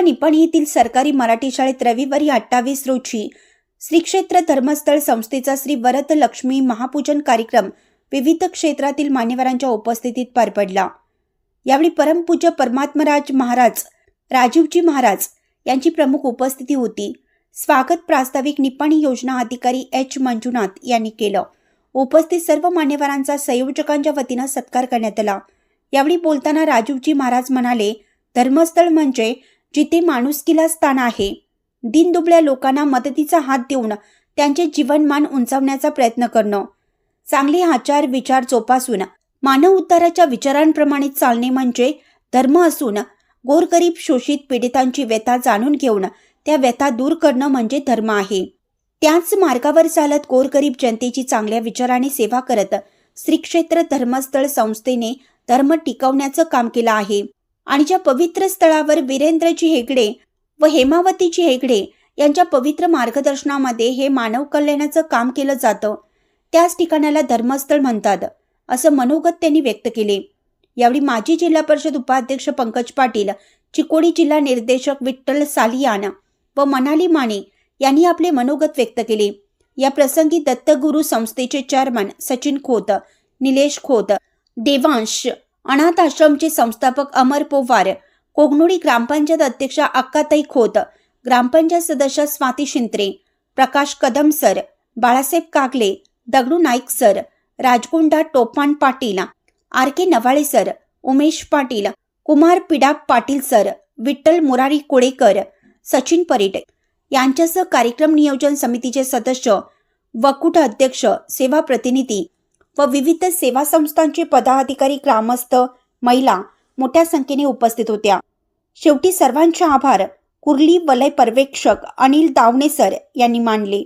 निपाणी येथील सरकारी मराठी शाळेत रविवारी 28 रोजी श्री क्षेत्र धर्मस्थळ संस्थेचा श्री वरद लक्ष्मी महापूजन कार्यक्रम विविध क्षेत्रातील मान्यवरांच्या उपस्थितीत पार पडला। यावेळी परमपूज्य परमात्मराज महाराज राजीवजी महाराज यांची प्रमुख उपस्थिती होती। स्वागत प्रास्ताविक निपाणी योजना अधिकारी एच मंजुनाथ यांनी केलं। उपस्थित सर्व मान्यवरांचा संयोजकांच्या वतीने सत्कार करण्यात आला। यावेळी बोलताना राजीवजी महाराज म्हणाले, धर्मस्थळ म्हणजे जिथे माणुसकीला स्थान आहे। दीनदुबळ्या लोकांना मदतीचा हात देऊन त्यांचे जीवनमान उंचावण्याचा प्रयत्न करणं, चांगले आचार विचार जोपासून मानव उद्धाराच्या विचारांप्रमाणे चालणे म्हणजे धर्म असून गोरगरीब शोषित पीडितांची व्यथा जाणून घेऊन त्या व्यथा दूर करणं म्हणजे धर्म आहे। त्याच मार्गावर चालत गोरगरीब जनतेची चांगल्या विचाराने सेवा करत श्री क्षेत्र धर्मस्थळ संस्थेने धर्म टिकवण्याचं काम केलं आहे। आणि ज्या पवित्र स्थळावर वीरेंद्रजी हेगडे व हेमावतीजी हेगडे यांच्या पवित्र मार्गदर्शनामध्ये हे मानव कल्याणाचं काम केलं जातं, त्याच ठिकाणाला धर्मस्थळ म्हणतात, असं मनोगत त्यांनी व्यक्त केले। यावेळी माजी जिल्हा परिषद उपाध्यक्ष पंकज पाटील, चिकोडी जिल्हा निर्देशक विठ्ठल सालियान व मनाली माने यांनी आपले मनोगत व्यक्त केले। या प्रसंगी दत्तगुरू संस्थेचे चेअरमन सचिन खोत, निलेश खोत, देवांश अनाथ आश्रमचे संस्थापक अमर पोवार, कोगनोळी ग्रामपंचायत अध्यक्षा अक्काताई खोत, ग्रामपंचायत सदस्य Swati Shintre, Prakash Kadam sir, Balasaheb Kagale, Dagdu Naik sir, Rajgonda Topan Patil, R K Navale sir, Umesh Patil, Kumar Pidak Patil sir, Vitthal Murari Kolekar, Sachin Parit यांच्यासह कार्यक्रम नियोजन समितीचे सदस्य, वकुट अध्यक्ष, सेवा प्रतिनिधी व विविध सेवा संस्थांचे पदाधिकारी, ग्रामस्थ, महिला मोठ्या संख्येने उपस्थित होत्या। शेवटी सर्वांचे आभार कुर्ली वलय पर्यवेक्षक अनिल दावणे सर यांनी मानले।